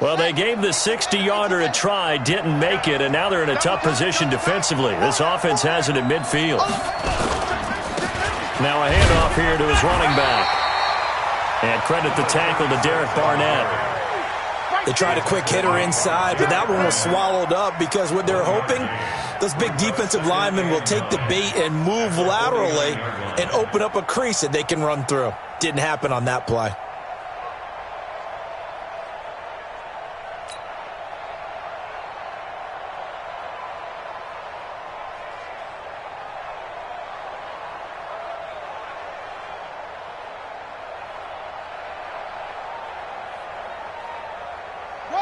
Well, they gave the 60-yarder a try, didn't make it, and now they're in a tough position defensively. This offense has it at midfield. Now a handoff here to his running back. And credit the tackle to Derek Barnett. They tried a quick hitter inside, but that one was swallowed up because what they're hoping, those big defensive linemen will take the bait and move laterally and open up a crease that they can run through. Didn't happen on that play.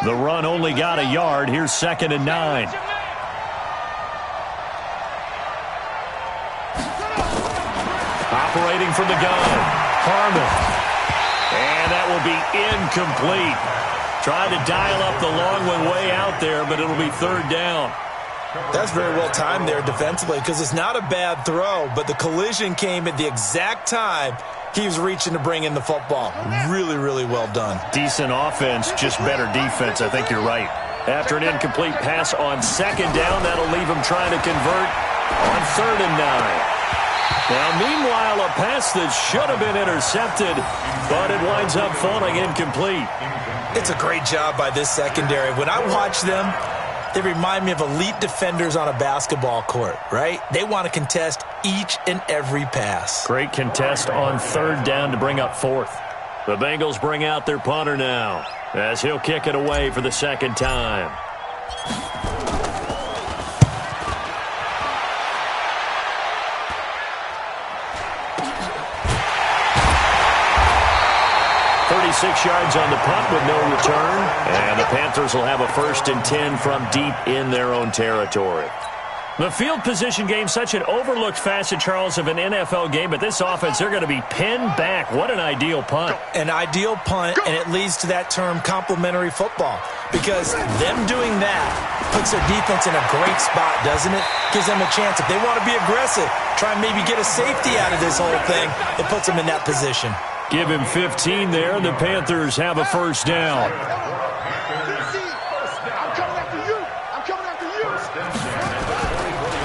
The run only got a yard. Here's 2nd and 9. Operating from the gun, Harmon. And that will be incomplete. Trying to dial up the long one way out there, but it'll be 3rd down. That's very well timed there defensively because it's not a bad throw, but the collision came at the exact time he was reaching to bring in the football. Really, really well done. Decent offense, just better defense. I think you're right. After an incomplete pass on 2nd down, that'll leave him trying to convert on 3rd and 9. Now, meanwhile, a pass that should have been intercepted, but it winds up falling incomplete. It's a great job by this secondary. When I watch them, they remind me of elite defenders on a basketball court, right? They want to contest each and every pass. Great contest on 3rd down to bring up 4th. The Bengals bring out their punter now as he'll kick it away for the 2nd time. Six yards on the punt with no return. And the Panthers will have a 1st and 10 from deep in their own territory. The field position game, such an overlooked facet, Charles, of an NFL game. But this offense, they're going to be pinned back. What an ideal punt. An ideal punt, and it leads to that term complementary football. Because them doing that puts their defense in a great spot, doesn't it? Gives them a chance. If they want to be aggressive, try and maybe get a safety out of this whole thing, it puts them in that position. Give him 15 there, and the Panthers have a 1st down.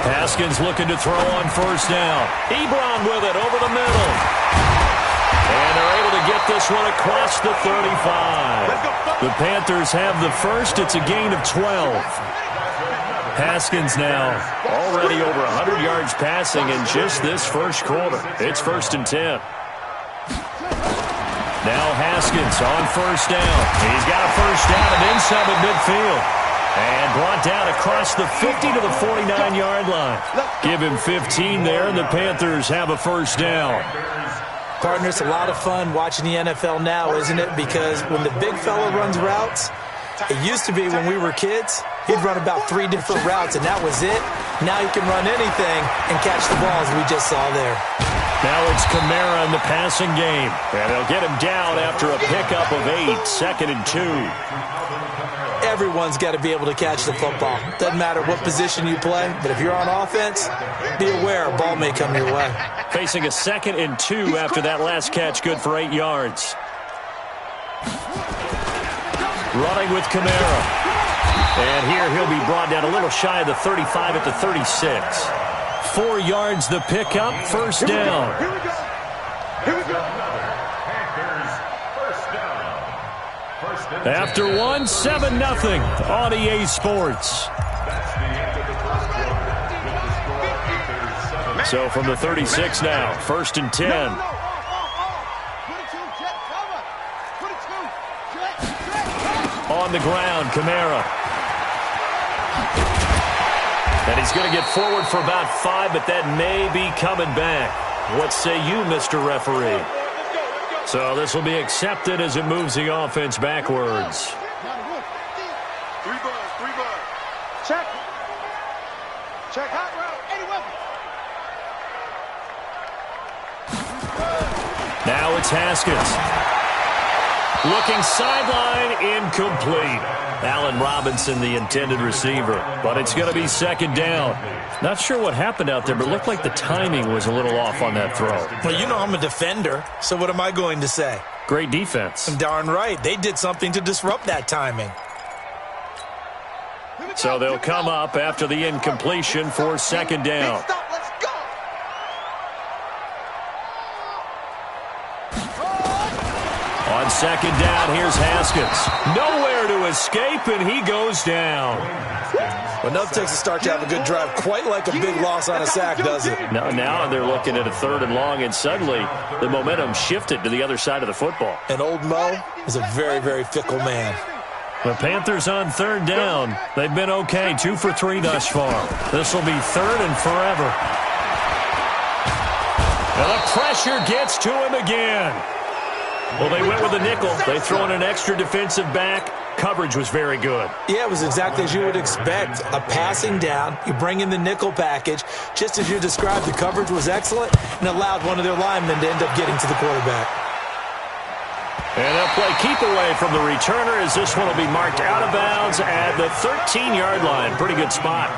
Haskins looking to throw on 1st down. Ebron with it over the middle. And they're able to get this one across the 35. The Panthers have the 1st. It's a gain of 12. Haskins now already over 100 yards passing in just this 1st quarter. It's 1st and 10. Now Haskins on 1st down. He's got a 1st down and then some at midfield. And brought down across the 50 to the 49-yard line. Give him 15 there, and the Panthers have a 1st down. Partner, it's a lot of fun watching the NFL now, isn't it? Because when the big fella runs routes, it used to be when we were kids, he'd run about 3 different routes, and that was it. Now he can run anything and catch the balls we just saw there. Now it's Kamara in the passing game. And they'll get him down after a pickup of 8, 2nd and 2. Everyone's got to be able to catch the football. Doesn't matter what position you play, but if you're on offense, be aware a ball may come your way. Facing a 2nd and 2 after that last catch, good for 8 yards. Running with Kamara. And here he'll be brought down a little shy of the 35 at the 36. 4 yards the pickup, 1st down. Here we go. After 1, 7-0 on EA Sports. So from the 36 now, 1st and 10. On the ground, Kamara. And he's going to get forward for about 5, but that may be coming back. What say you, Mr. Referee? So this will be accepted as it moves the offense backwards. 3 balls. Check. Check hot route. Any weapon. Now it's Haskins. Looking sideline, incomplete. Allen Robinson, the intended receiver. But it's going to be 2nd down. Not sure what happened out there, but it looked like the timing was a little off on that throw. Well, you know I'm a defender, so what am I going to say? Great defense. Darn right. They did something to disrupt that timing. So they'll come up after the incompletion for second down. On second down, here's Haskins. Nowhere to escape, and he goes down. Enough takes to start to have a good drive, quite like a big loss on a sack, does it? Now they're looking at a 3rd and long, and suddenly the momentum shifted to the other side of the football. And old Mo is a very, very fickle man. The Panthers on 3rd down. They've been okay, 2 for 3 thus far. This will be 3rd and forever. And the pressure gets to him again. Well, they went with a nickel. They throw in an extra defensive back. Coverage was very good. Yeah, it was exactly as you would expect. A passing down, you bring in the nickel package. Just as you described, the coverage was excellent and allowed one of their linemen to end up getting to the quarterback. And they'll play keep away from the returner as this one will be marked out of bounds at the 13-yard line. Pretty good spot.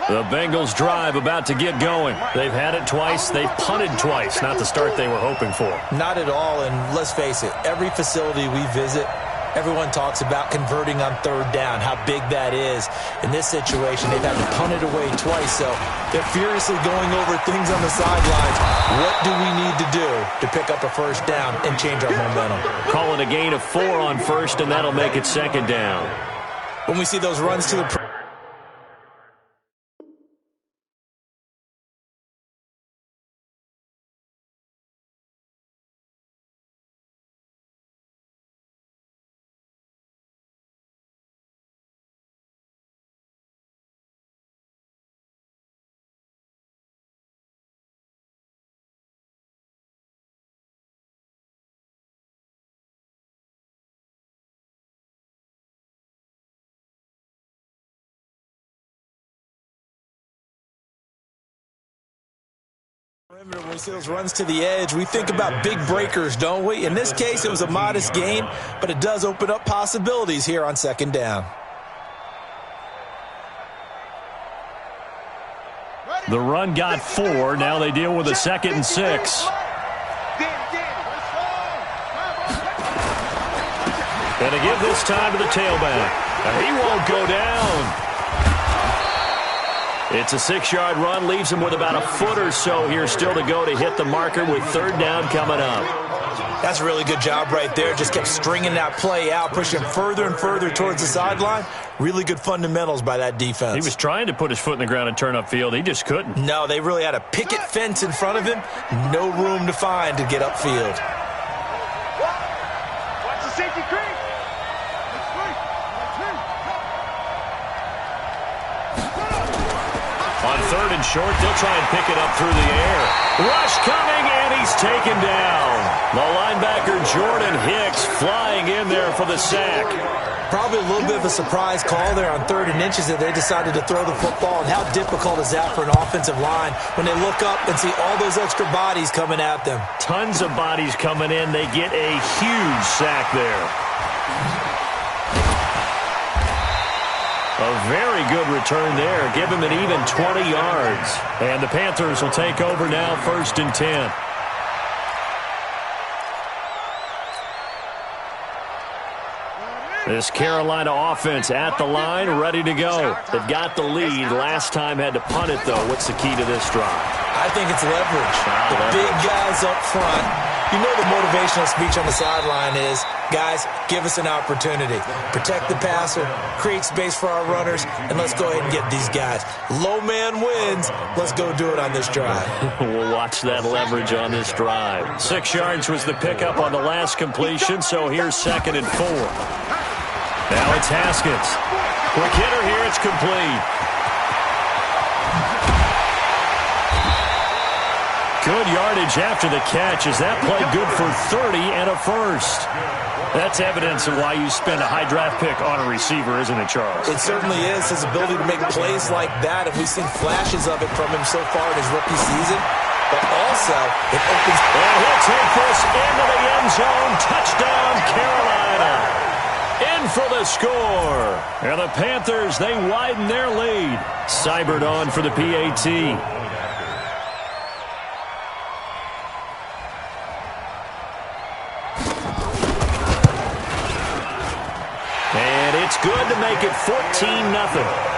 The Bengals drive about to get going. They've had it twice. They've punted twice. Not the start they were hoping for. Not at all, and let's face it, every facility we visit, everyone talks about converting on 3rd down, how big that is. In this situation, they've had to punt it away twice, so they're furiously going over things on the sidelines. What do we need to do to pick up a 1st down and change our momentum? Calling a gain of 4 on 1st, and that'll make it 2nd down. When we see those runs to the when we see those runs to the edge, we think about big breakers, don't we? In this case, it was a modest gain, but it does open up possibilities here on 2nd down. The run got 4. Now they deal with a 2nd and 6. And to give this time to the tailback. He won't go down. It's a 6-yard run, leaves him with about a foot or so here still to go to hit the marker with 3rd down coming up. That's a really good job right there. Just kept stringing that play out, pushing further and further towards the sideline. Really good fundamentals by that defense. He was trying to put his foot in the ground and turn upfield. He just couldn't. No, they really had a picket fence in front of him. No room to find to get upfield. Watch the safety creep. On 3rd and short, they'll try and pick it up through the air. Rush coming, and he's taken down. The linebacker, Jordan Hicks, flying in there for the sack. Probably a little bit of a surprise call there on 3rd and inches that they decided to throw the football. And how difficult is that for an offensive line when they look up and see all those extra bodies coming at them? Tons of bodies coming in. They get a huge sack there. A very good return there. Give him an even 20 yards. And the Panthers will take over now, 1st and 10. This Carolina offense at the line, ready to go. They've got the lead. Last time had to punt it, though. What's the key to this drive? I think it's leverage. The big guys up front. You know the motivational speech on the sideline is, guys, give us an opportunity. Protect the passer, create space for our runners, and let's go ahead and get these guys. Low man wins. Let's go do it on this drive. We'll watch that leverage on this drive. 6 yards was the pickup on the last completion, so here's 2nd and 4. Now it's Haskins. Quick hitter here, it's complete. Good yardage after the catch. Is that play good for 30 and a 1st? That's evidence of why you spend a high draft pick on a receiver, isn't it, Charles? It certainly is. His ability to make plays like that, and we've seen flashes of it from him so far in his rookie season. But also, it opens... And he'll take this into the end zone. Touchdown, Carolina. In for the score. And the Panthers, they widen their lead. Seibert on for the PAT. And it's good to make it 14-0.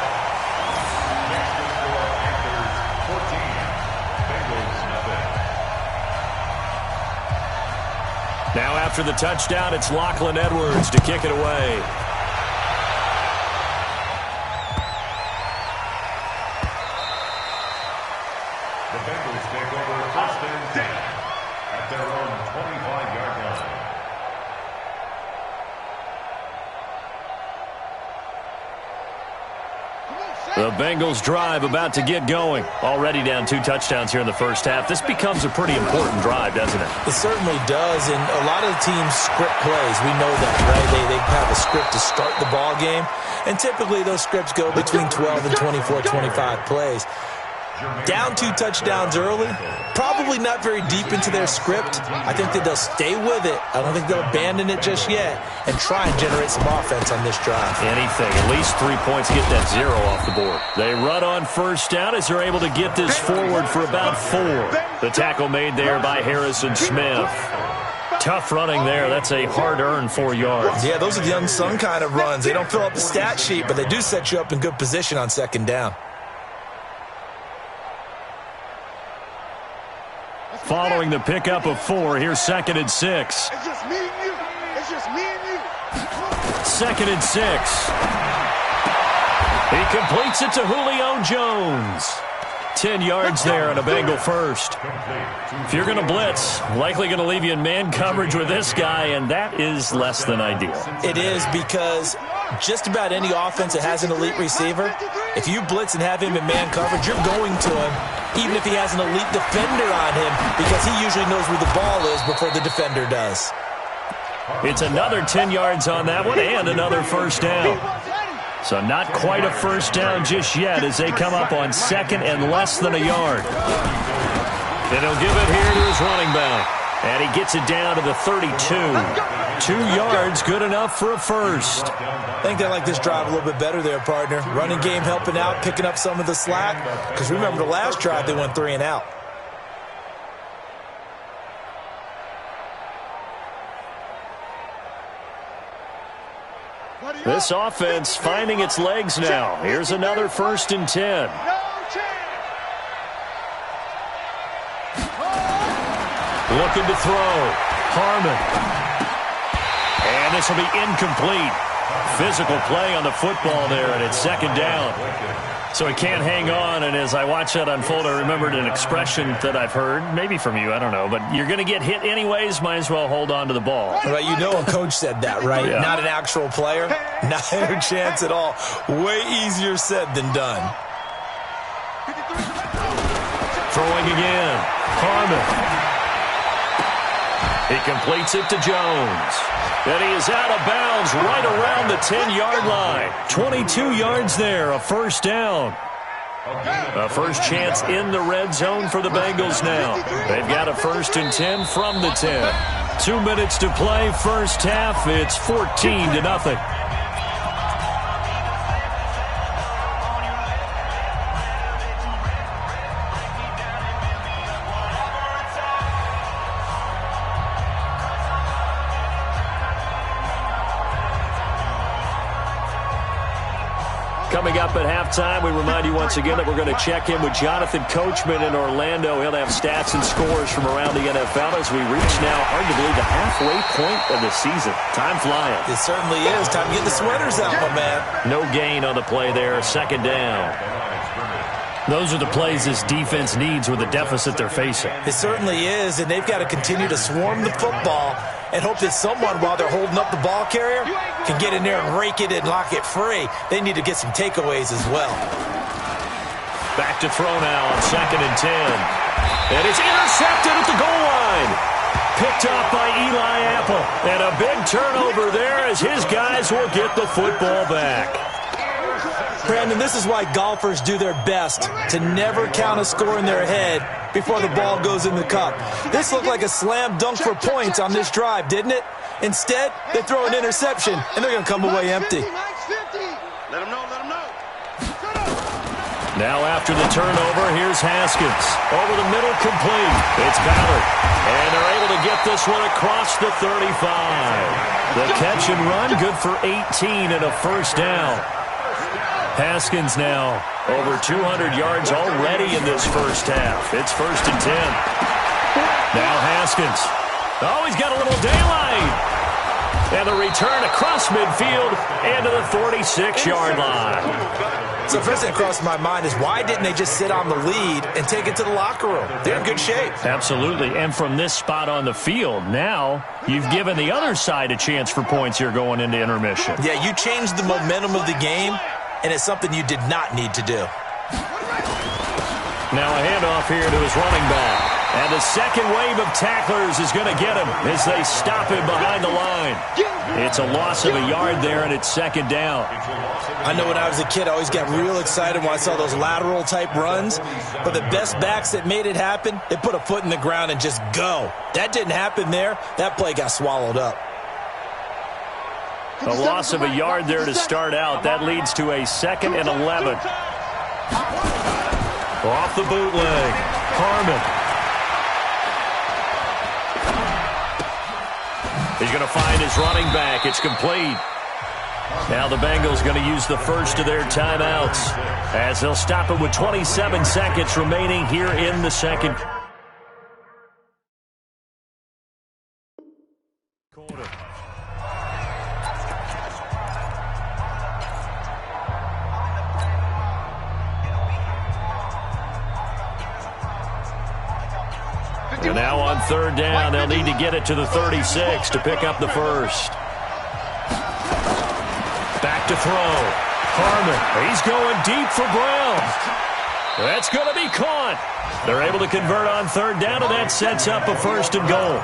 Now after the touchdown, it's Lachlan Edwards to kick it away. The Bengals take over first and 10 at their own 25-yard line. The Bengals drive about to get going. Already down 2 touchdowns here in the first half. This becomes a pretty important drive, doesn't it? It certainly does, and a lot of the teams script plays. We know that, right? They have a script to start the ball game, and typically those scripts go between 12 and 24, 25 plays. Down 2 touchdowns early, probably not very deep into their script. I think that they'll stay with it. I don't think they'll abandon it just yet and try and generate some offense on this drive. Anything, at least 3 points, get that 0 off the board. They run on first down as they're able to get this forward for about 4. The tackle made there by Harrison Smith. Tough running there. That's a hard-earned 4 yards. Yeah, those are the unsung kind of runs. They don't fill up the stat sheet, but they do set you up in good position on second down. Following the pickup of 4, here's 2nd and 6. It's just me and you. It's just me and you. 2nd and 6. He completes it to Julio Jones. 10 yards there on a Bengal first. If you're going to blitz, likely going to leave you in man coverage with this guy, and that is less than ideal. It is, because just about any offense that has an elite receiver, if you blitz and have him in man coverage, you're going to him, even if he has an elite defender on him, because he usually knows where the ball is before the defender does. It's another 10 yards on that one and another first down. So not quite a first down just yet as they come up on 2nd and less than a yard. And he'll give it here to his running back. And he gets it down to the 32. 2 yards, good enough for a first. I think they like this drive a little bit better there, partner. Running game helping out, picking up some of the slack. Because remember the last drive, they went 3 and out. This offense finding its legs now. Here's another 1st and 10. Looking to throw. Harmon. And this will be incomplete. Physical play on the football there, and it's 2nd down. So he can't hang on, and as I watch that unfold, I remembered an expression that I've heard, maybe from you, I don't know, but you're going to get hit anyways, might as well hold on to the ball. Right, you know a coach said that, right? Yeah. Not an actual player. Not a chance at all. Way easier said than done. Throwing again. Harmon. He completes it to Jones. And he is out of bounds right around the 10-yard line. 22 yards there, a first down. A first chance in the red zone for the Bengals now. They've got a 1st and 10 from the 10. 2 minutes to play, first half. It's 14-0. Coming up at halftime, we remind you once again that we're going to check in with Jonathan Coachman in Orlando. He'll have stats and scores from around the NFL as we reach now, hard to believe, the halfway point of the season. Time flying. It certainly is. Time to get the sweaters out, my man. No gain on the play there. 2nd down. Those are the plays this defense needs with the deficit they're facing. It certainly is, and they've got to continue to swarm the football and hope that someone, while they're holding up the ball carrier, can get in there and rake it and lock it free. They need to get some takeaways as well. Back to throw now on 2nd and 10. And it's intercepted at the goal line. picked up by Eli Apple. And a big turnover there as his guys will get the football back. Brandon, this is why golfers do their best to never count a score in their head before the ball goes in the cup. This looked like a slam dunk for points on this drive, didn't it? Instead, they throw an interception, and they're going to come away empty. Let him know, let him know. Now after the turnover, here's Haskins. Over the middle, complete. It's Ballard. And they're able to get this one across the 35. The catch and run, good for 18 and a first down. Haskins now over 200 yards already in this first half. It's 1st and 10. Now Haskins. Oh, he's got a little daylight. And the return across midfield into the 46-yard line. So first thing that crossed my mind is why didn't they just sit on the lead and take it to the locker room? They're in good shape. Absolutely. And from this spot on the field, now you've given the other side a chance for points here going into intermission. Yeah, you changed the momentum of the game, and it's something you did not need to do. Now a handoff here to his running back. And the second wave of tacklers is going to get him as they stop him behind the line. It's a loss of a yard there, and it's 2nd down. I know when I was a kid, I always got real excited when I saw those lateral-type runs. But the best backs that made it happen, they put a foot in the ground and just go. That didn't happen there. That play got swallowed up. A loss of a yard there to start out. That leads to a 2nd and 11. Off the bootleg. Harmon. He's going to find his running back. It's complete. Now the Bengals going to use the first of their timeouts as they'll stop it with 27 seconds remaining here in the second quarter. And now on 3rd down, they'll need to get it to the 36 to pick up the first. Back to throw. Harmon, he's going deep for Brown. That's going to be caught. They're able to convert on 3rd down, and that sets up a 1st and goal.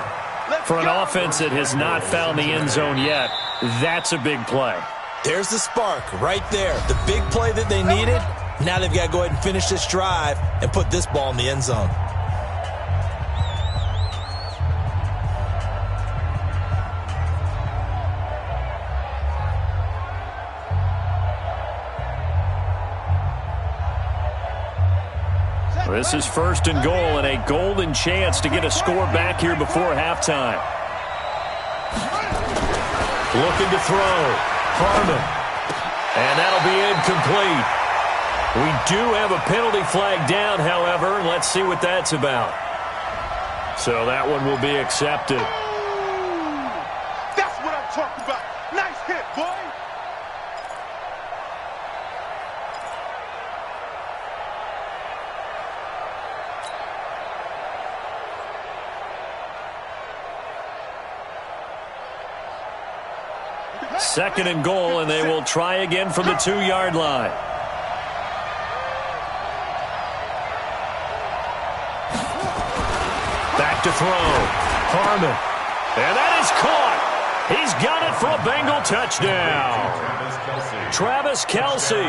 For an offense that has not found the end zone yet, that's a big play. There's the spark right there. The big play that they needed. Now they've got to go ahead and finish this drive and put this ball in the end zone. This is 1st and goal and a golden chance to get a score back here before halftime. Looking to throw. Harmon. And that'll be incomplete. We do have a penalty flag down, however. Let's see what that's about. So that one will be accepted. That's what I'm talking about. Nice hit, boy. Second and goal, and they will try again from the 2-yard line. Back to throw. Harmon. And that is caught. He's got it for a Bengal touchdown. Travis Kelce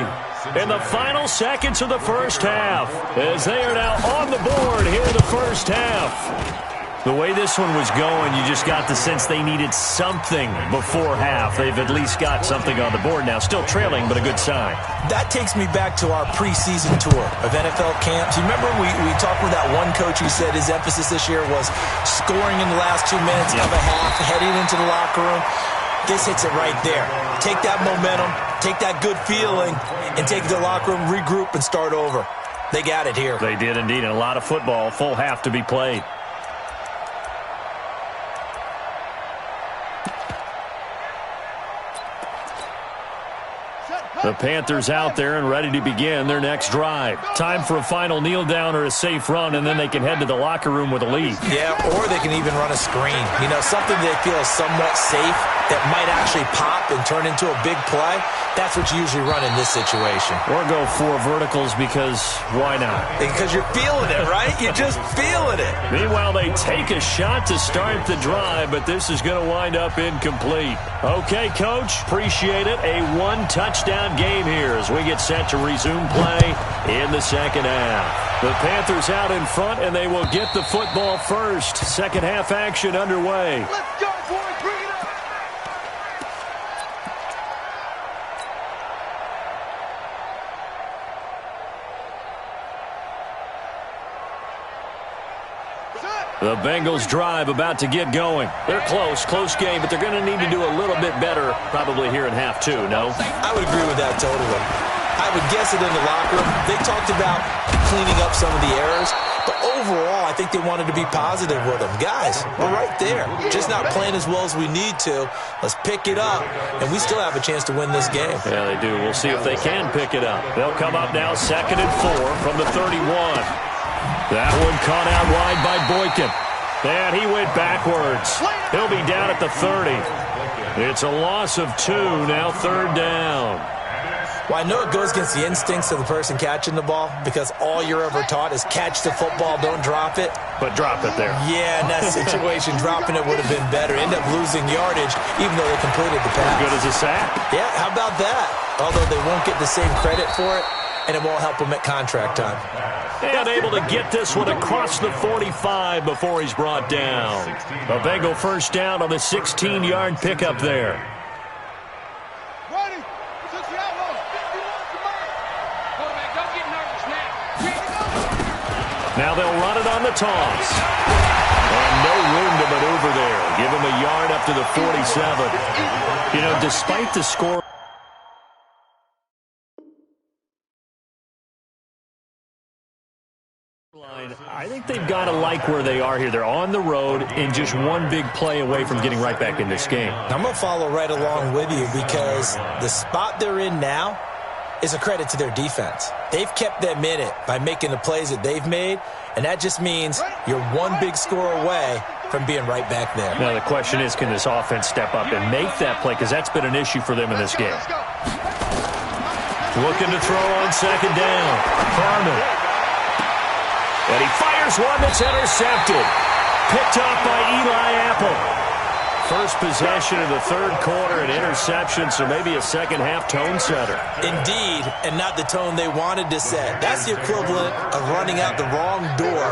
in the final seconds of the first half as they are now on the board here in the first half. The way this one was going, you just got the sense they needed something before half. They've at least got something on the board now. Still trailing, but a good sign. That takes me back to our preseason tour of NFL camps. You remember we talked with that one coach who said his emphasis this year was scoring in the last 2 minutes of a half, heading into the locker room. This hits it right there. Take that momentum, take that good feeling, and take it to the locker room, regroup, and start over. They got it here. They did indeed, and a lot of football, full half to be played. Set, The Panthers out there and ready to begin their next drive. Time for a final kneel down or a safe run, and then they can head to the locker room with a lead. Yeah, or they can even run a screen. You know, something they feel is somewhat safe that might actually pop and turn into a big play. That's what you usually run in this situation. Or go 4 verticals because why not? Because you're feeling it, right? You're just feeling it. Meanwhile, they take a shot to start the drive, but this is going to wind up incomplete. Okay, Coach, appreciate it. A 1-touchdown game here as we get set to resume play in the second half. The Panthers out in front, and they will get the football first. Second half action underway. Let's go, boys. Bring it up. The Bengals drive about to get going. They're close game, but they're going to need to do a little bit better probably here in half 2, no? I would agree with that totally. I would guess it in the locker room. They talked about cleaning up some of the errors, but overall, I think they wanted to be positive with them. Guys, we're right there. Just not playing as well as we need to. Let's pick it up, and we still have a chance to win this game. Yeah, they do. We'll see if they can pick it up. They'll come up now 2nd and 4 from the 31. That one caught out wide by Boykin. And he went backwards. He'll be down at the 30. It's a loss of 2, now 3rd down. Well, I know it goes against the instincts of the person catching the ball because all you're ever taught is catch the football, don't drop it. But drop it there. Yeah, in that situation, dropping it would have been better. End up losing yardage even though they completed the pass. Good as a sack. Yeah, how about that? Although they won't get the same credit for it, and it won't help them at contract time. And able to get this one across the 45 before he's brought down. A Bengal first down on the 16-yard pickup there. Ready. Since the outlaw. 51 to mine. Quarterback, don't get nervous now. Now they'll run it on the toss. And no room to maneuver there. Give him a yard up to the 47. You know, despite the score, I think they've got to like where they are here. They're on the road and just one big play away from getting right back in this game. I'm going to follow right along with you because the spot they're in now is a credit to their defense. They've kept them in it by making the plays that they've made, and that just means you're one big score away from being right back there. Now the question is, can this offense step up and make that play? Because that's been an issue for them in this game. Looking to throw on 2nd down. Carmen. And he fires one that's intercepted. Picked off by Eli Apple. First possession of the 3rd quarter, an interception, so maybe a second-half tone setter. Indeed, and not the tone they wanted to set. That's the equivalent of running out the wrong door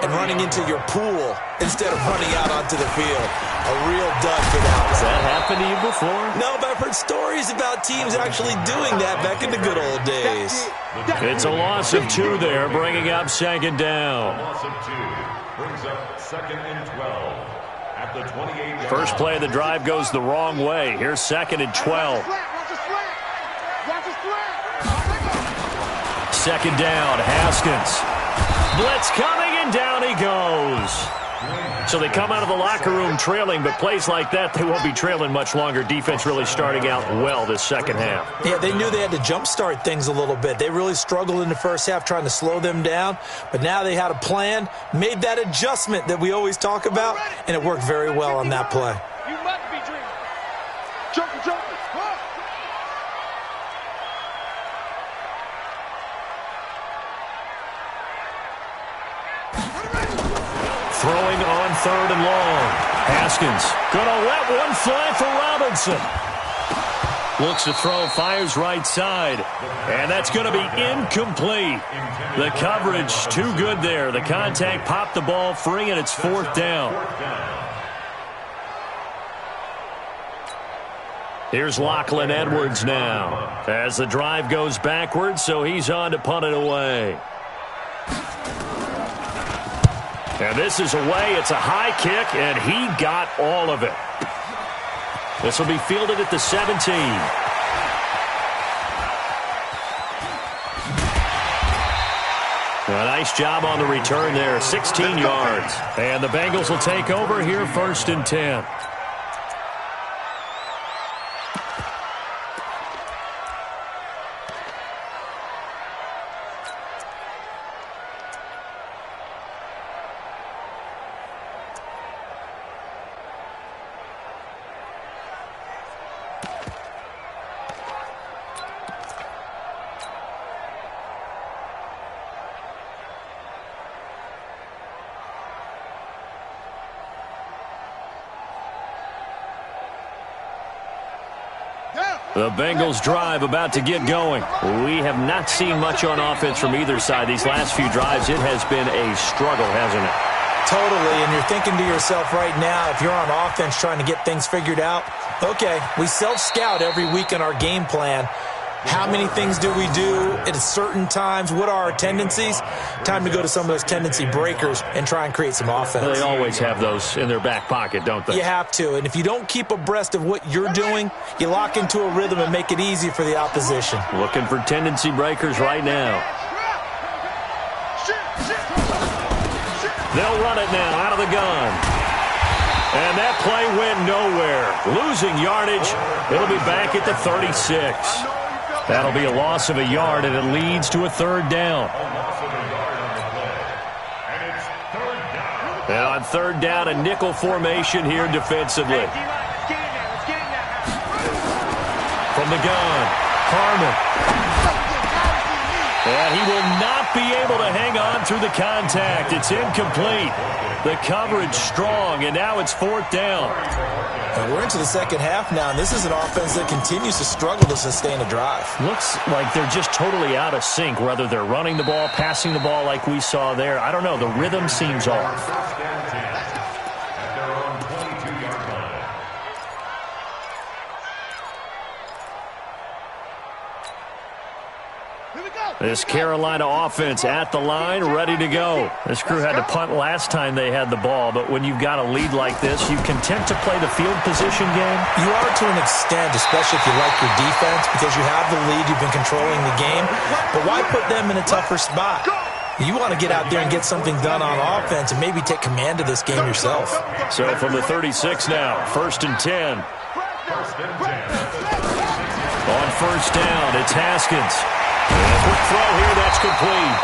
and running into your pool instead of running out onto the field. A real dud for that. Has that happened to you before? No, but I've heard stories about teams actually doing that back in the good old days. It's a loss of 2 there, bringing up 2nd down. Loss of 2 brings up 2nd and 12 at the 28. First play of the drive goes the wrong way. Here's 2nd and 12. 2nd down, Haskins. Blitz coming, and down he goes. So they come out of the locker room trailing, but plays like that, they won't be trailing much longer. Defense really starting out well this second half. Yeah, they knew they had to jumpstart things a little bit. They really struggled in the first half trying to slow them down, but now they had a plan, made that adjustment that we always talk about, and it worked very well on that play. You must be dreaming. Jumping. Throwing on 3rd and long. Haskins gonna let one fly for Robinson. Looks to throw, fires right side. And that's going to be incomplete. The coverage too good there. The contact popped the ball free, and it's 4th down. Here's Lachlan Edwards now as the drive goes backwards, so he's on to punt it away. And this is away. It's a high kick, and he got all of it. This will be fielded at the 17. A nice job on the return there, 16 yards. And the Bengals will take over here, 1st and 10. The Bengals drive about to get going. We have not seen much on offense from either side. These last few drives, it has been a struggle, hasn't it? Totally, and you're thinking to yourself right now, if you're on offense trying to get things figured out, okay, we self-scout every week in our game plan. How many things do we do at certain times? What are our tendencies? Time to go to some of those tendency breakers and try and create some offense. They always have those in their back pocket, don't they? You have to, and if you don't keep abreast of what you're doing, you lock into a rhythm and make it easy for the opposition. Looking for tendency breakers right now. They'll run it now out of the gun. And that play went nowhere. Losing yardage. It'll be back at the 36. That'll be a loss of a yard, and it leads to a third down. And on third down, a nickel formation here defensively. From the gun, Harmon. And he will not be able to hang on through the contact. It's incomplete. The coverage strong, and now it's fourth down. And we're into the second half now, and this is an offense that continues to struggle to sustain a drive. Looks like they're just totally out of sync, whether they're running the ball, passing the ball like we saw there. I don't know. The rhythm seems off. This Carolina offense at the line, ready to go. This crew had to punt last time they had the ball, but when you've got a lead like this, you content to play the field position game? You are to an extent, especially if you like your defense, because you have the lead, you've been controlling the game. But why put them in a tougher spot? You want to get out there and get something done on offense and maybe take command of this game yourself. So from the 36 now, first and 10. On first down, it's Haskins. And a quick throw here, that's complete.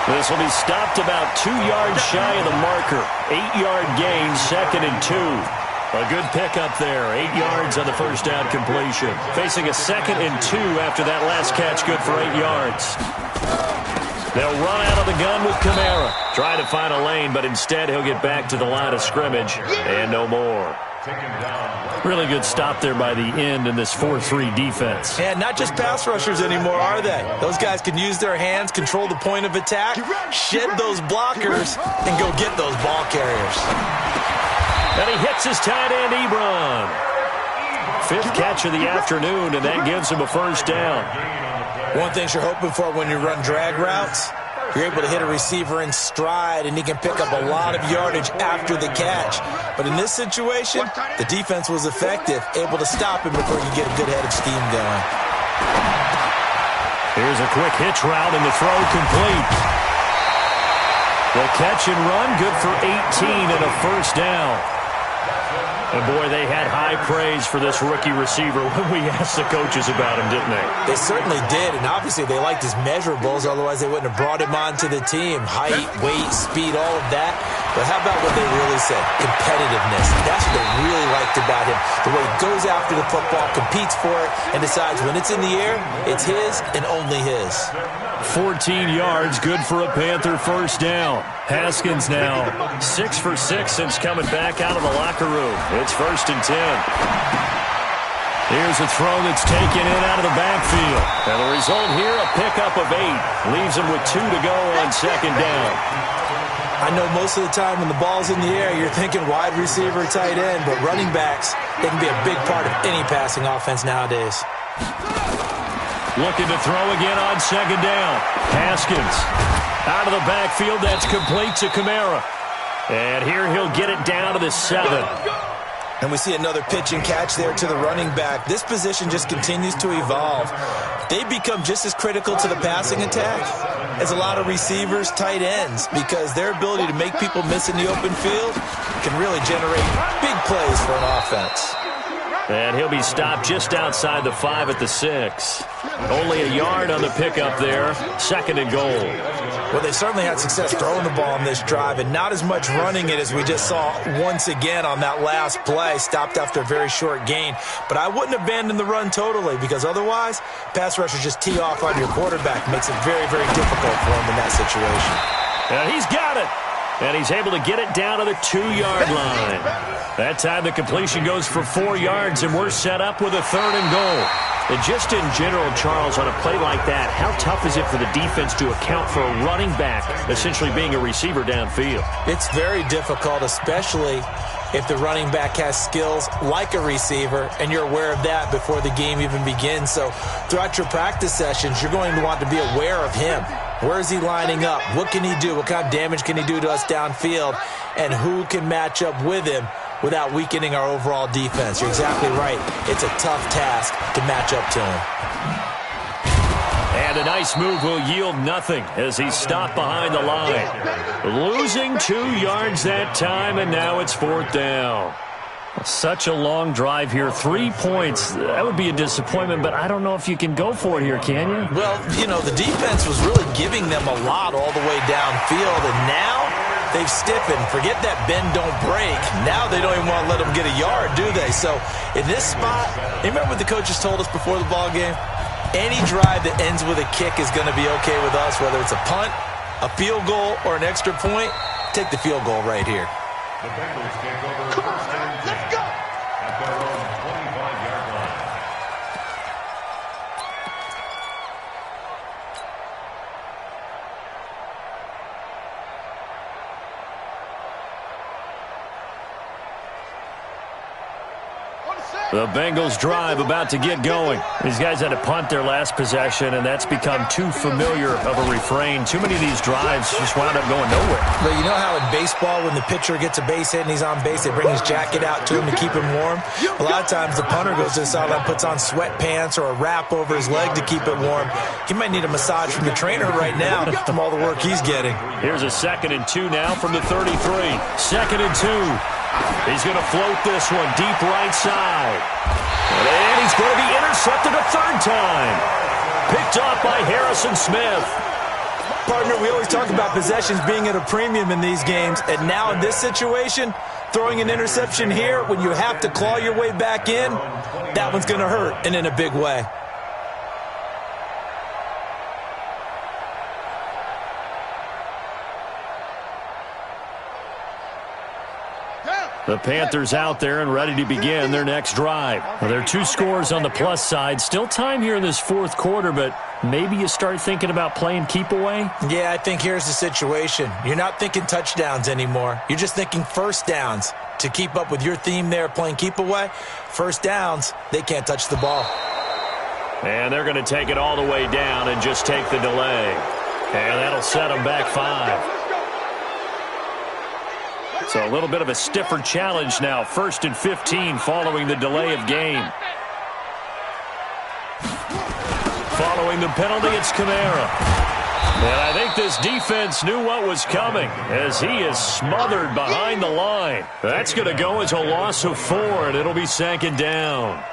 This will be stopped about 2 yards shy of the marker. 8-yard gain, second and 2. A good pickup there. 8 yards on the first down completion. Facing a second and 2 after that last catch, good for 8 yards. They'll run out of the gun with Kamara. Try to find a lane, but instead he'll get back to the line of scrimmage. And no more. Really good stop there by the end in this 4-3 defense. And not just pass rushers anymore, are they? Those guys can use their hands, control the point of attack, shed those blockers, and go get those ball carriers. And he hits his tight end, Ebron. 5th catch of the afternoon, and that gives him a first down. One thing you're hoping for when you run drag routes, you're able to hit a receiver in stride, and he can pick up a lot of yardage after the catch. But in this situation, the defense was effective, able to stop him before you get a good head of steam going. Here's a quick hitch route, and the throw complete. The catch and run, good for 18 and a first down. And, boy, they had high praise for this rookie receiver when we asked the coaches about him, didn't they? They certainly did, and obviously they liked his measurables, otherwise they wouldn't have brought him onto the team. Height, weight, speed, all of that. But how about what they really said? Competitiveness. That's what they really liked about him. The way he goes after the football, competes for it, and decides when it's in the air, it's his and only his. 14 yards, good for a Panther first down. Haskins now 6 for 6 since coming back out of the locker room. It's first and 10. Here's a throw that's taken in out of the backfield. And the result here, a pickup of 8. Leaves him with 2 to go on second down. I know most of the time when the ball's in the air, you're thinking wide receiver, tight end, but running backs, they can be a big part of any passing offense nowadays. Looking to throw again on second down. Haskins out of the backfield. That's complete to Kamara. And here he'll get it down to the 7. And we see another pitch and catch there to the running back. This position just continues to evolve. They become just as critical to the passing attack as a lot of receivers, tight ends, because their ability to make people miss in the open field can really generate big plays for an offense. And he'll be stopped just outside the 5 at the 6. Only a yard on the pickup there. 2nd and goal. Well, they certainly had success throwing the ball on this drive and not as much running it as we just saw once again on that last play. Stopped after a very short gain. But I wouldn't abandon the run totally because otherwise, pass rushers just tee off on your quarterback. Makes it very, very difficult for him in that situation. And he's got it. And he's able to get it down to the 2-yard line. That time the completion goes for 4 yards, and we're set up with a 3rd and goal. And just in general, Charles, on a play like that, how tough is it for the defense to account for a running back essentially being a receiver downfield? It's very difficult, especially if the running back has skills like a receiver, and you're aware of that before the game even begins. So throughout your practice sessions, you're going to want to be aware of him. Where is he lining up? What can he do? What kind of damage can he do to us downfield? And who can match up with him without weakening our overall defense? You're exactly right. It's a tough task to match up to him. And a nice move will yield nothing as he's stopped behind the line. Losing 2 yards that time, and now it's 4th down. Such a long drive here. 3 points. That would be a disappointment, but I don't know if you can go for it here, can you? Well, you know, the defense was really giving them a lot all the way downfield, and now they've stiffened. Forget that bend, don't break. Now they don't even want to let them get a yard, do they? So in this spot, you remember what the coaches told us before the ball game? Any drive that ends with a kick is going to be okay with us, whether it's a punt, a field goal, or an extra point. Take the field goal right here. The Bengals take over 1st and 10 at their own 25-yard line. The Bengals drive about to get going. These guys had to punt their last possession, and that's become too familiar of a refrain. Too many of these drives just wound up going nowhere. But you know how in baseball, when the pitcher gets a base hit and he's on base, they bring his jacket out to him to keep him warm? A lot of times the punter goes to the sideline, puts on sweatpants or a wrap over his leg to keep it warm. He might need a massage from the trainer right now from all the work he's getting. Here's a 2nd and 2 now from the 33. 2nd and 2. He's going to float this one deep right side. And he's going to be intercepted a 3rd time. Picked off by Harrison Smith. Partner, we always talk about possessions being at a premium in these games. And now in this situation, throwing an interception here when you have to claw your way back in, that one's going to hurt, and in a big way. The Panthers out there and ready to begin their next drive. Well, there are 2 scores on the plus side. Still time here in this 4th quarter, but maybe you start thinking about playing keep away? Yeah, I think here's the situation. You're not thinking touchdowns anymore. You're just thinking first downs. To keep up with your theme there, playing keep away, first downs, they can't touch the ball. And they're going to take it all the way down and just take the delay. And that'll set them back 5. So a little bit of a stiffer challenge now. 1st and 15 following the delay of game. Following the penalty, it's Kamara. And I think this defense knew what was coming as he is smothered behind the line. That's going to go as a loss of 4, and it'll be 2nd down.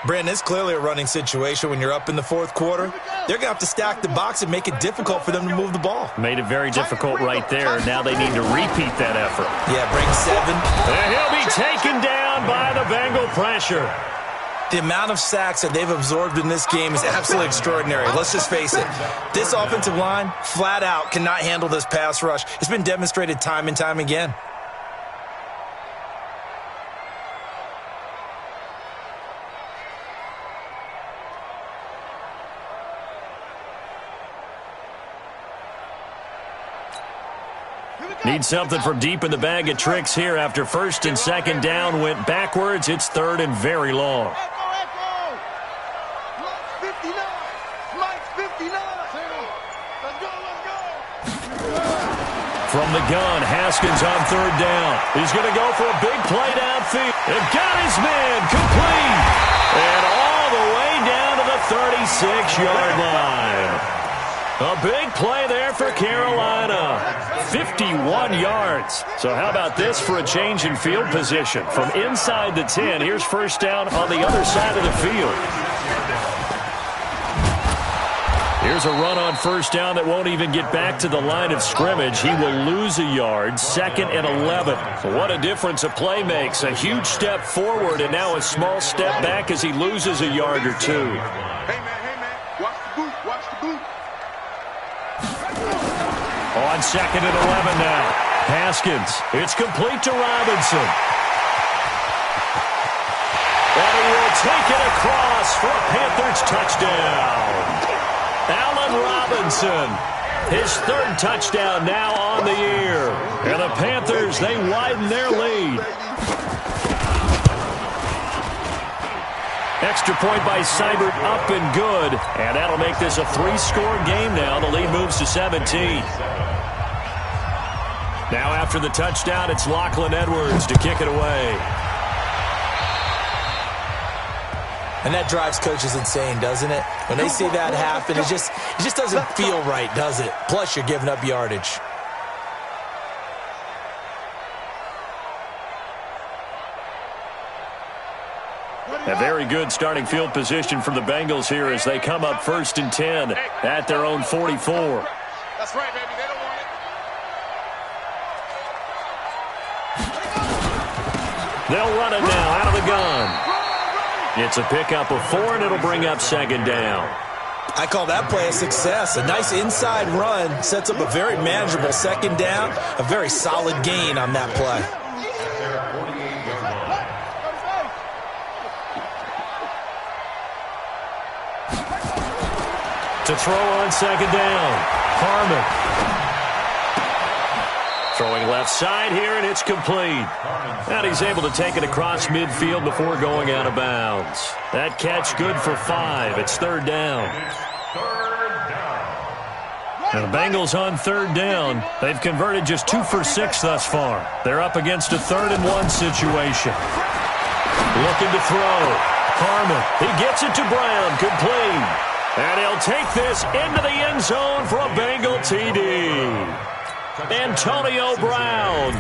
Brandon, it's clearly a running situation when you're up in the 4th quarter. They're going to have to stack the box and make it difficult for them to move the ball. Made it very difficult right there. Now they need to repeat that effort. Yeah, bring 7. And he'll be taken down by the Bengal pressure. The amount of sacks that they've absorbed in this game is absolutely extraordinary. Let's just face it. This offensive line, flat out, cannot handle this pass rush. It's been demonstrated time and time again. Need something from deep in the bag of tricks here after 1st and 2nd down went backwards. It's 3rd and very long. From the gun, Haskins on 3rd down. He's going to go for a big play downfield. They've got his man complete. And all the way down to the 36-yard line. A big play there for Carolina. 51 yards. So how about this for a change in field position? From inside the 10, here's first down on the other side of the field. Here's a run on first down that won't even get back to the line of scrimmage. He will lose a yard, 2nd and 11. What a difference a play makes. A huge step forward and now a small step back as he loses a yard or two. Hey, man, watch the boot, watch the boot. On 2nd and 11 now. Haskins. It's complete to Robinson. And he will take it across for a Panthers touchdown. Allen Robinson, his 3rd touchdown now on the year. And the Panthers, they widen their lead. Extra point by Seibert, up and good. And that'll make this a 3-score game now. The lead moves to 17. Now after the touchdown, it's Lachlan Edwards to kick it away. And that drives coaches insane, doesn't it? When they see that happen, it just doesn't feel right, does it? Plus, you're giving up yardage. A very good starting field position for the Bengals here as they come up 1st and 10 at their own 44. That's right, baby. They don't want it. They'll run it now out of the gun. It's a pickup of 4, and it'll bring up 2nd down. I call that play a success. A nice inside run sets up a very manageable 2nd down. A very solid gain on that play. To throw on 2nd down, Harmon. Throwing left side here, and it's complete. And he's able to take it across midfield before going out of bounds. That catch good for 5. It's 3rd down. And the Bengals on 3rd down. They've converted just 2 for 6 thus far. They're up against a 3rd and 1 situation. Looking to throw. Harmon, he gets it to Brown, complete. And he'll take this into the end zone for a Bengal TD. Antonio Brown,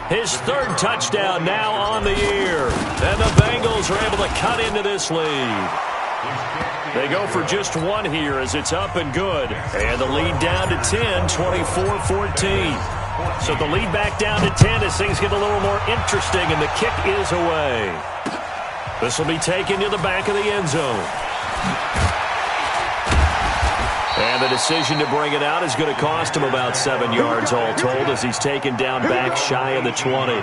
his 3rd touchdown now on the year. And the Bengals are able to cut into this lead. They go for just 1 here as it's up and good. And the lead down to 10, 24-14. So the lead back down to 10 as things get a little more interesting, and the kick is away. This will be taken to the back of the end zone. And the decision to bring it out is going to cost him about 7 yards all told as he's taken down back shy of the 20.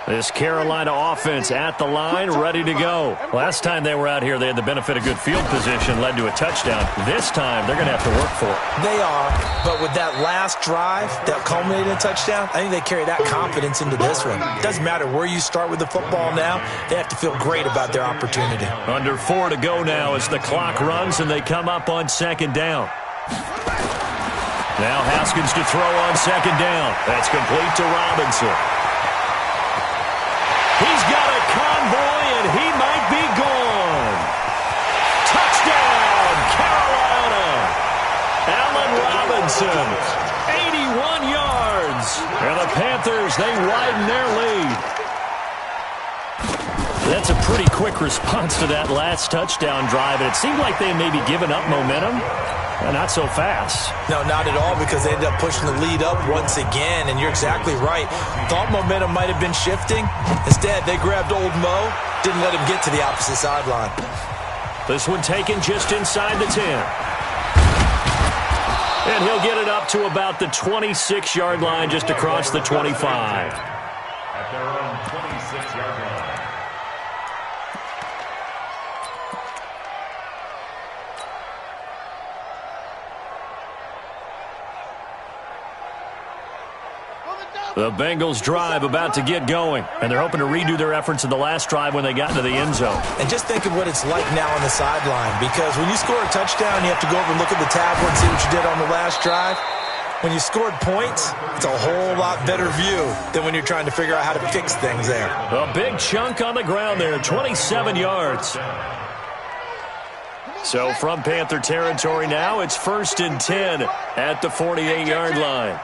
This Carolina offense at the line, ready to go. Last time they were out here, they had the benefit of good field position, led to a touchdown. This time, they're going to have to work for it. They are, but with that last drive that culminated in a touchdown, I think they carry that confidence into this one. It doesn't matter where you start with the football now. They have to feel great about their opportunity. Under 4 to go now as the clock runs and they come up on 2nd down. Now Haskins to throw on 2nd down. That's complete to Robinson. He's got a convoy, and he might be gone. Touchdown, Carolina. Allen Robinson, 81 yards. And the Panthers, they widen their lead. That's a pretty quick response to that last touchdown drive, and it seemed like they may be giving up momentum. Not so fast. No, not at all, because they ended up pushing the lead up once again, and you're exactly right. Thought momentum might have been shifting. Instead, they grabbed old Mo, didn't let him get to the opposite sideline. This one taken just inside the 10. And he'll get it up to about the 26-yard line, just across the 25. At their own 26-yard line. The Bengals drive about to get going, and they're hoping to redo their efforts in the last drive when they got into the end zone. And just think of what it's like now on the sideline, because when you score a touchdown, you have to go over and look at the tablet and see what you did on the last drive. when you scored points, it's a whole lot better view than when you're trying to figure out how to fix things there. A big chunk on the ground there, 27 yards. So from Panther territory now, it's 1st and 10 at the 48-yard line.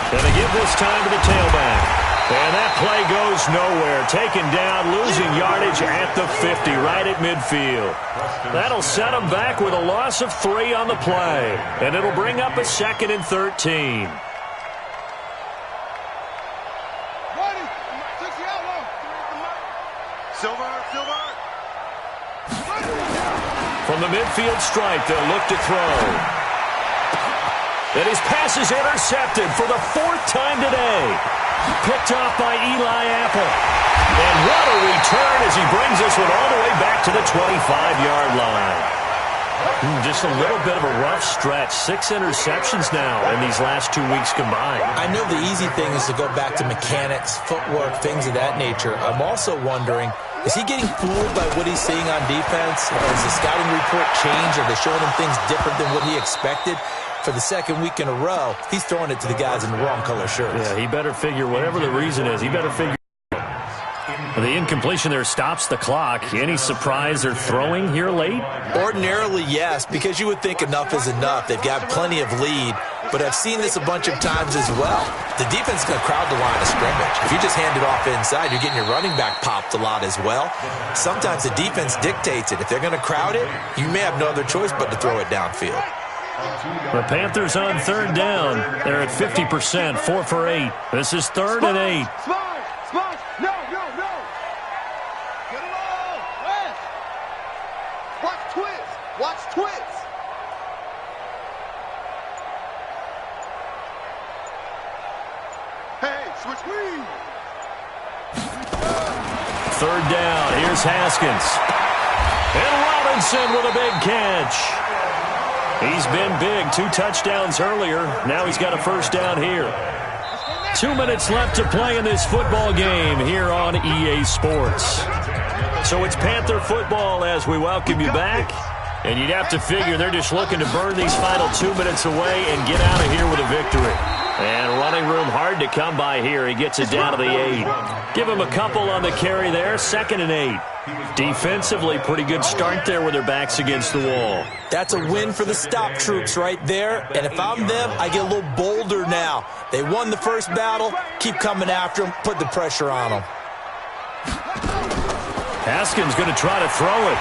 And they give this time to the tailback. And that play goes nowhere. Taken down, losing yardage at the 50, right at midfield. That'll set them back with a loss of 3 on the play. And it'll bring up a 2nd and 13. From the midfield stripe, they'll look to throw. And his pass is intercepted for the 4th time today. Picked off by Eli Apple. And what a return as he brings this one all the way back to the 25-yard line. Just a little bit of a rough stretch. 6 interceptions now in these last 2 weeks combined. I know the easy thing is to go back to mechanics, footwork, things of that nature. I'm also wondering, is he getting fooled by what he's seeing on defense? Has the scouting report changed? Are they showing him things different than what he expected? For the 2nd week in a row, he's throwing it to the guys in the wrong color shirts. Yeah, he better figure, whatever the reason is, he better figure. The incompletion there stops the clock. Any surprise they're throwing here late? Ordinarily, yes, because you would think enough is enough. They've got plenty of lead, but I've seen this a bunch of times as well. The defense is going to crowd the line of scrimmage. If you just hand it off inside, you're getting your running back popped a lot as well. Sometimes the defense dictates it. If they're going to crowd it, you may have no other choice but to throw it downfield. The Panthers on 3rd down. They're at 50%, 4 for 8. This is 3rd and 8. Smart. No. Get along. West. Watch twist. Hey, switch wings. 3rd down. Here's Haskins. And Robinson with a big catch. He's been big. 2 touchdowns earlier. Now he's got a 1st down here. 2 minutes left to play in this football game here on EA Sports. So it's Panther football as we welcome you back. And you'd have to figure they're just looking to burn these final 2 minutes away and get out of here with a victory. And running room hard to come by here. He gets it down to the 8. Give him a couple on the carry there. 2nd and 8. Defensively, pretty good start there with their backs against the wall. That's a win for the stop troops right there. And if I'm them, I get a little bolder now. They won the first battle. Keep coming after them. Put the pressure on them. Haskins going to try to throw it.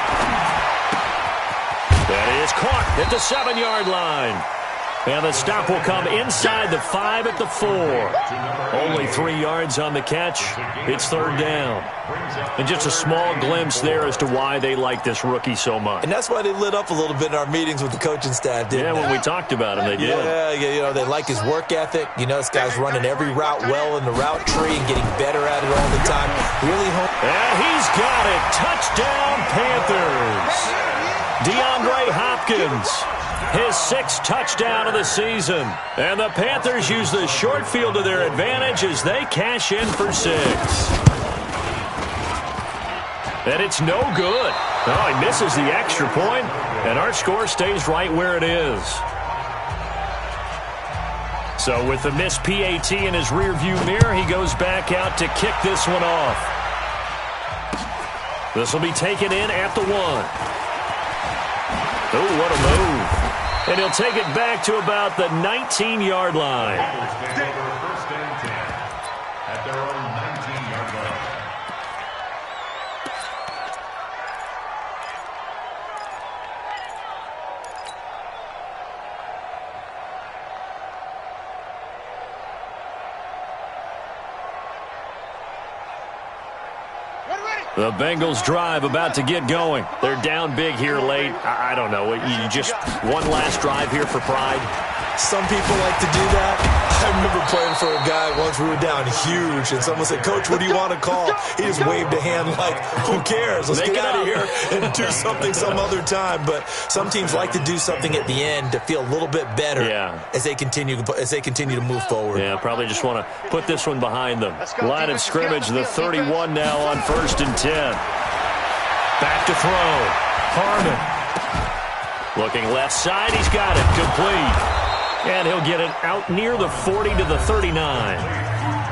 That is caught at the 7-yard line. And the stop will come inside the 5 at the 4. Only 3 yards on the catch. It's 3rd down. And just a small glimpse there as to why they like this rookie so much. And that's why they lit up a little bit in our meetings with the coaching staff, didn't they? When we talked about him, they did. Yeah, they like his work ethic. This guy's running every route well in the route tree and getting better at it all the time. Really and he's got it. Touchdown, Panthers. DeAndre Hopkins. His 6th touchdown of the season. And the Panthers use the short field to their advantage as they cash in for 6. And it's no good. Oh, he misses the extra point, and our score stays right where it is. So with the missed PAT in his rearview mirror, he goes back out to kick this one off. This will be taken in at the 1. Oh, what a move. And he'll take it back to about the 19-yard line. First and 10 at their own 19-yard line. The Bengals drive about to get going. They're down big here late. I don't know. You just one last drive here for pride. Some people like to do that. I remember playing for a guy once. We were down huge, and someone said, "Coach, what do you want to call?" He just waved a hand like, "Who cares? Let's get out of here and do something some other time." But some teams like to do something at the end to feel a little bit better as they continue to move forward. Yeah, probably just want to put this one behind them. Line of scrimmage, the 31 now on 1st and 10. Back to throw. Harmon. Looking left side, he's got it. Complete. And he'll get it out near the 40 to the 39.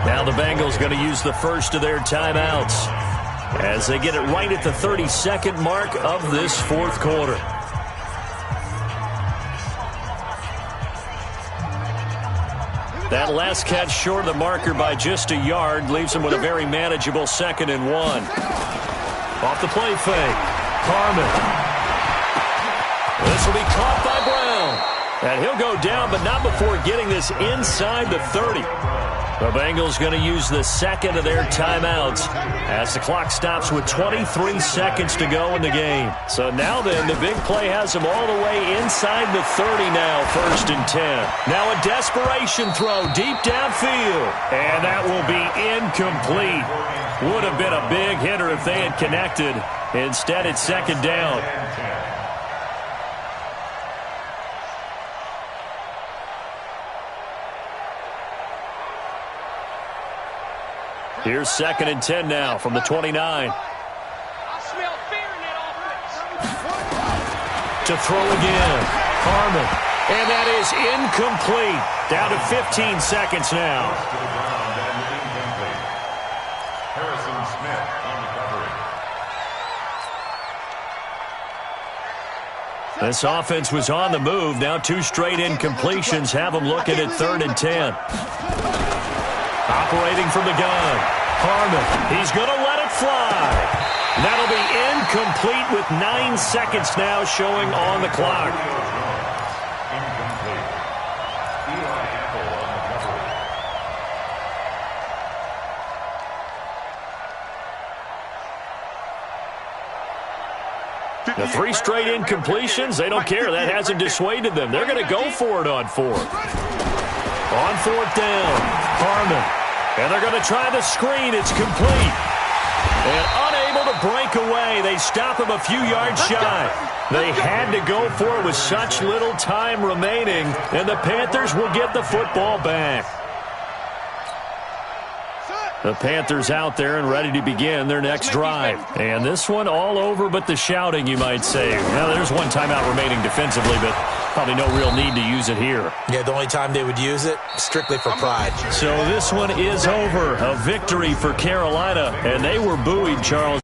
Now the Bengals going to use the first of their timeouts as they get it right at the 32nd mark of this fourth quarter. That last catch short of the marker by just a yard leaves him with a very manageable 2nd and 1. Off the play fake. Carmen. This will be caught by Brown. And he'll go down, but not before getting this inside the 30. The Bengals going to use the second of their timeouts as the clock stops with 23 seconds to go in the game. So now then, the big play has them all the way inside the 30 now, 1st and 10. Now a desperation throw deep downfield. And that will be incomplete. Would have been a big hitter if they had connected. Instead, it's 2nd down. Here's 2nd and 10 now from the 29. I smell fear in that offense. To throw again. Carmen. And that is incomplete. Down to 15 seconds now. Harrison Smith on the coverage. This offense was on the move. Now 2 straight incompletions have them looking at 3rd and 10. Operating from the gun. Carmen, he's going to let it fly. That'll be incomplete with 9 seconds now showing on the clock. Incomplete. Eli Apple on the coverage. The 3 straight incompletions, they don't care. That hasn't dissuaded them. They're going to go for it on 4th. On 4th down, Carmen. And they're going to try the screen. It's complete. And unable to break away. They stop him a few yards shy. They had to go for it with such little time remaining. And the Panthers will get the football back. The Panthers out there and ready to begin their next drive. And this one all over but the shouting, you might say. Now, there's 1 timeout remaining defensively, but probably no real need to use it here. Yeah, the only time they would use it, strictly for pride. So this one is over. A victory for Carolina, and they were buoyed, Charles.